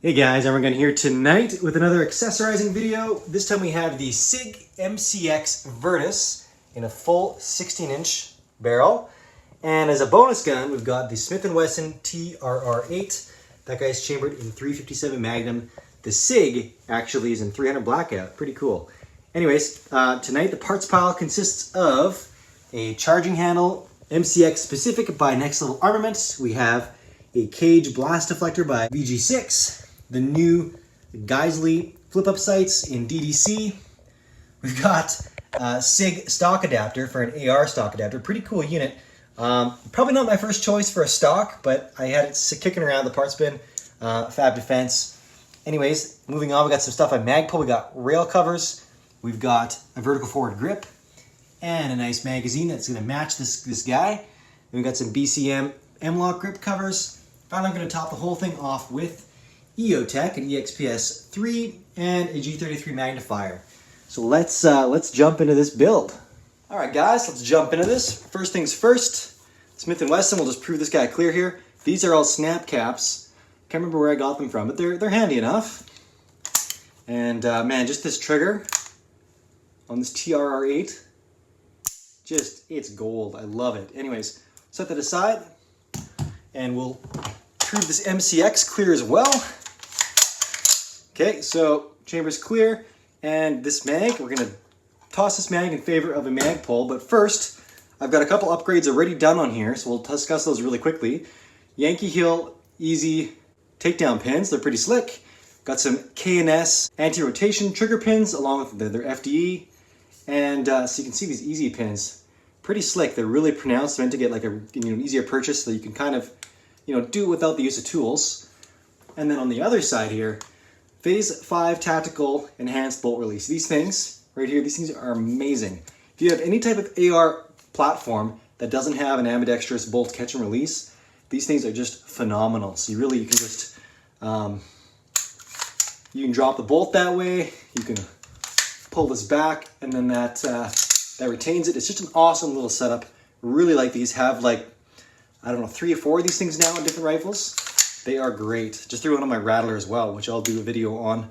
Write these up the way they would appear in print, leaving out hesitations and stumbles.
Hey guys, Arm&Gun here tonight with another accessorizing video. This time we have the SIG MCX Virtus in a full 16-inch barrel. And as a bonus gun, we've got the Smith & Wesson TRR8. That guy's chambered in .357 Magnum. The SIG actually is in .300 Blackout. Pretty cool. Anyways, tonight the parts pile consists of a charging handle, MCX specific by Next Level Armament. We have a cage blast deflector by VG6. The new Geissele flip-up sights in DDC. We've got SIG stock adapter for an AR stock adapter. Pretty cool unit. Probably not my first choice for a stock, but I had it kicking around the parts bin. Fab Defense. Anyways, moving on, we got some stuff on Magpul. We got rail covers. We've got a vertical forward grip and a nice magazine that's going to match this guy. And we've got some BCM M-Lock grip covers. Finally, I'm going to top the whole thing off with Eotech, an EXPS3, and a G33 Magnifier. So let's jump into this build. All right, guys, let's jump into this. First things first, Smith & Wesson. We'll just prove this guy clear here. These are all snap caps. Can't remember where I got them from, but they're handy enough. And man, just this trigger on this TRR8, it's gold. I love it. Anyways, set that aside, and we'll prove this MCX clear as well. Okay, so chamber's clear, and this mag, we're gonna toss this mag in favor of a Magpul, but first, I've got a couple upgrades already done on here, so we'll discuss those really quickly. Yankee heel easy takedown pins, they're pretty slick. Got some KNS anti-rotation trigger pins along with their FDE, and so you can see these easy pins, pretty slick. They're really pronounced, they're meant to get like an easier purchase so you can kind of do it without the use of tools. And then on the other side here, Phase 5 Tactical Enhanced Bolt Release. These things right here, these things are amazing. If you have any type of AR platform that doesn't have an ambidextrous bolt catch and release, these things are just phenomenal. So you can just, you can drop the bolt that way, you can pull this back, and then that retains it. It's just an awesome little setup. Really like these. Have like, I don't know, 3 or 4 of these things now on different rifles. They are great. Just threw one on my Rattler as well, which I'll do a video on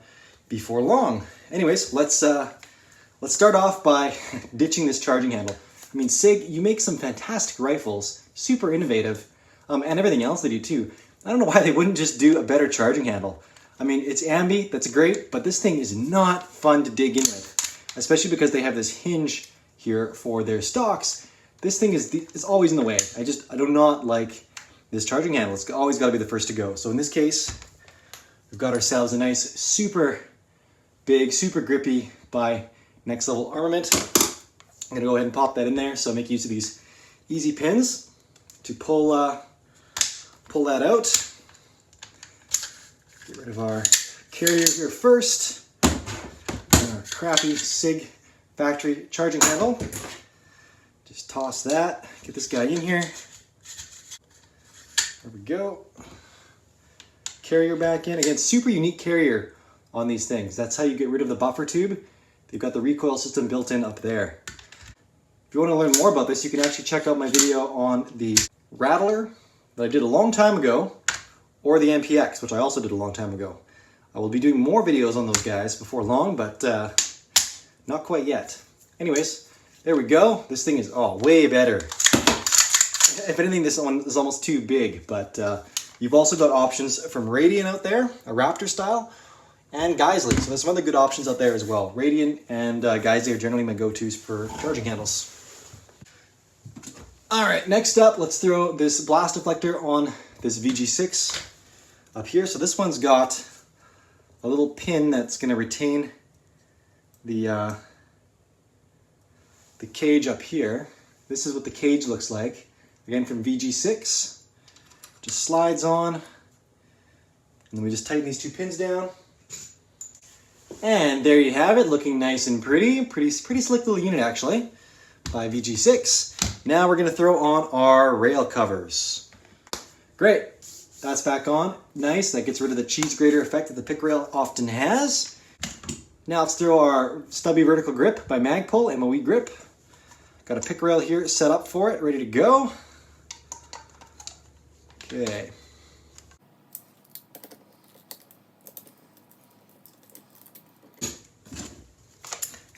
before long. Anyways, let's start off by ditching this charging handle. I mean, SIG, you make some fantastic rifles, super innovative, and everything else they do too. I don't know why they wouldn't just do a better charging handle. I mean, it's ambi, that's great, but this thing is not fun to dig in with, especially because they have this hinge here for their stocks. This thing is always in the way. I do not like this charging handle. It's always got to be the first to go. So in this case, we've got ourselves a nice, super big, super grippy by Next Level Armament. I'm gonna go ahead and pop that in there. So make use of these easy pins to pull that out. Get rid of our carrier here first. And our crappy SIG factory charging handle. Just toss that, get this guy in here. There we go. Carrier back in. Again, super unique carrier on these things. That's how you get rid of the buffer tube. They've got the recoil system built in up there. If you want to learn more about this, you can actually check out my video on the Rattler that I did a long time ago, or the MPX, which I also did a long time ago. I will be doing more videos on those guys before long, but not quite yet. Anyways, there we go. This thing is, way better. If anything, this one is almost too big, but you've also got options from Radian out there, a Raptor style, and Geissele. So there's some other good options out there as well. Radian and Geissele are generally my go-tos for charging handles. All right, next up, let's throw this blast deflector on this VG6 up here. So this one's got a little pin that's going to retain the cage up here. This is what the cage looks like. Again, from VG6. Just slides on. And then we just tighten these 2 pins down. And there you have it, looking nice and pretty. Pretty slick little unit, actually, by VG6. Now we're going to throw on our rail covers. Great. That's back on. Nice. That gets rid of the cheese grater effect that the pick rail often has. Now let's throw our stubby vertical grip by Magpul, MOE grip. Got a pick rail here set up for it, ready to go. Okay.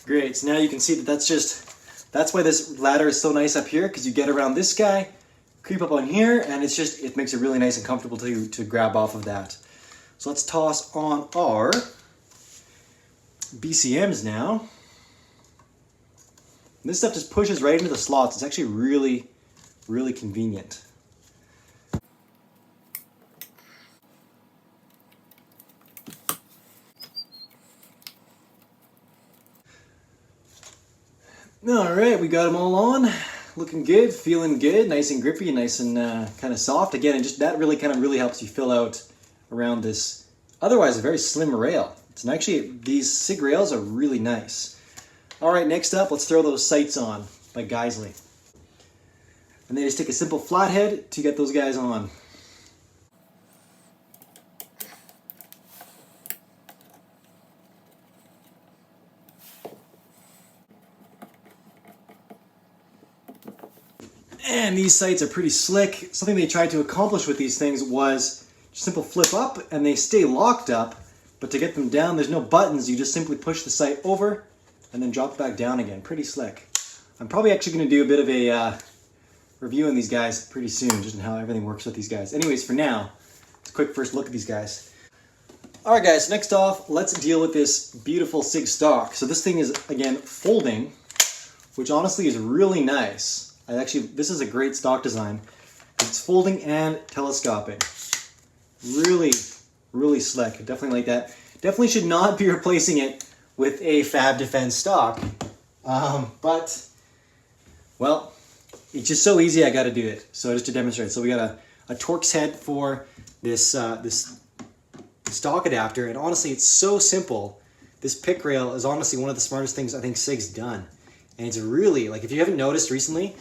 Great, so now you can see that that's why this ladder is so nice up here, because you get around this guy, creep up on here, and it makes it really nice and comfortable to grab off of that. So let's toss on our BCMs now. And this stuff just pushes right into the slots. It's actually really, really convenient. All right, we got them all on. Looking good, feeling good, nice and grippy, nice and kind of soft. Again, and just that really helps you fill out around this otherwise a very slim rail. And actually, these SIG rails are really nice. All right, next up, let's throw those sights on by Geissele. And then just take a simple flathead to get those guys on. And these sights are pretty slick. Something they tried to accomplish with these things was just simple flip up and they stay locked up, but to get them down, there's no buttons. You just simply push the sight over and then drop it back down again. Pretty slick. I'm probably actually going to do a bit of a review on these guys pretty soon, just on how everything works with these guys. Anyways, for now, it's a quick first look at these guys. All right, guys, next off, let's deal with this beautiful SIG stock. So this thing is, again, folding, which honestly is really nice. This is a great stock design. It's folding and telescoping. Really, really slick. Definitely like that. Definitely should not be replacing it with a Fab Defense stock. But, well, it's just so easy I got to do it. So just to demonstrate. So we got a Torx head for this, this stock adapter. And honestly, it's so simple. This pick rail is honestly one of the smartest things I think SIG's done. And it's really, like, if you haven't noticed recently,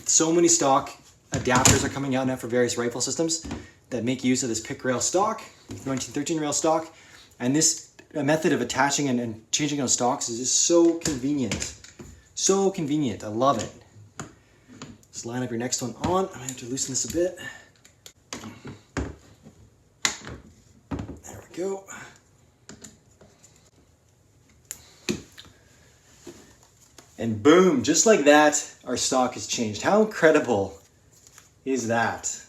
so many stock adapters are coming out now for various rifle systems that make use of this pick rail stock, 1913 rail stock. And this method of attaching and changing out stocks is just so convenient. So convenient. I love it. Just line up your next one on. I have to loosen this a bit. There we go. And boom, just like that, our stock has changed. How incredible is that?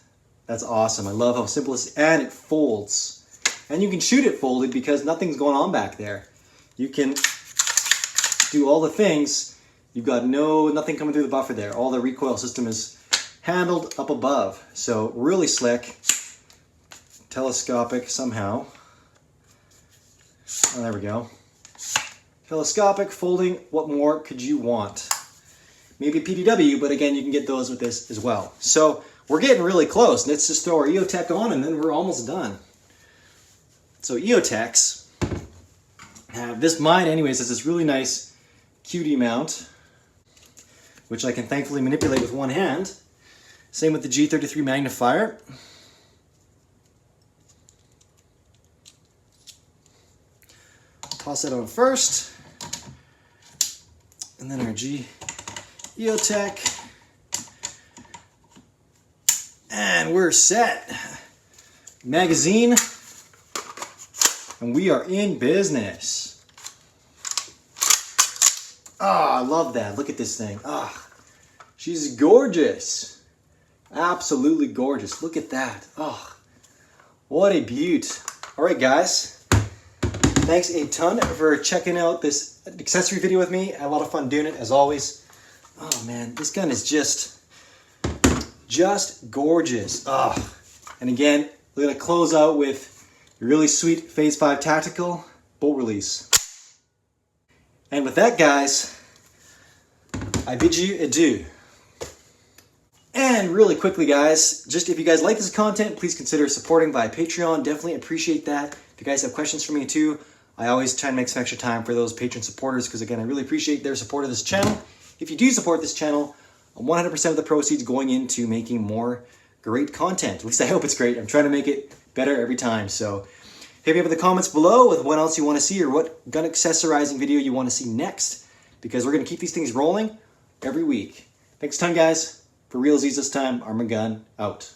That's awesome. I love how simple it is, and it folds. And you can shoot it folded because nothing's going on back there. You can do all the things. You've got nothing coming through the buffer there. All the recoil system is handled up above. So really slick, telescopic somehow. Oh, there we go. Telescopic, folding, what more could you want? Maybe a PDW, but again, you can get those with this as well. So we're getting really close. Let's just throw our Eotech on and then we're almost done. So Eotechs have this, mine anyways, is this really nice QD mount, which I can thankfully manipulate with one hand. Same with the G33 Magnifier. Toss it on first. And then our Eotech. And we're set. Magazine. And we are in business. Ah, I love that. Look at this thing. Ah, she's gorgeous. Absolutely gorgeous. Look at that. Oh, what a beaut. All right, guys. Thanks a ton for checking out this accessory video with me. I had a lot of fun doing it, as always. Oh man, this gun is just gorgeous. Oh. And again, we're gonna close out with a really sweet Phase 5 Tactical bolt release. And with that, guys, I bid you adieu. And really quickly, guys, just if you guys like this content, please consider supporting via Patreon. Definitely appreciate that. If you guys have questions for me too, I always try and make some extra time for those patron supporters because, again, I really appreciate their support of this channel. If you do support this channel, 100% of the proceeds going into making more great content. At least I hope it's great. I'm trying to make it better every time. So hit me up in the comments below with what else you want to see or what gun accessorizing video you want to see next, because we're going to keep these things rolling every week. Thanks a ton, guys. For realsies this time, Arm&Gun out.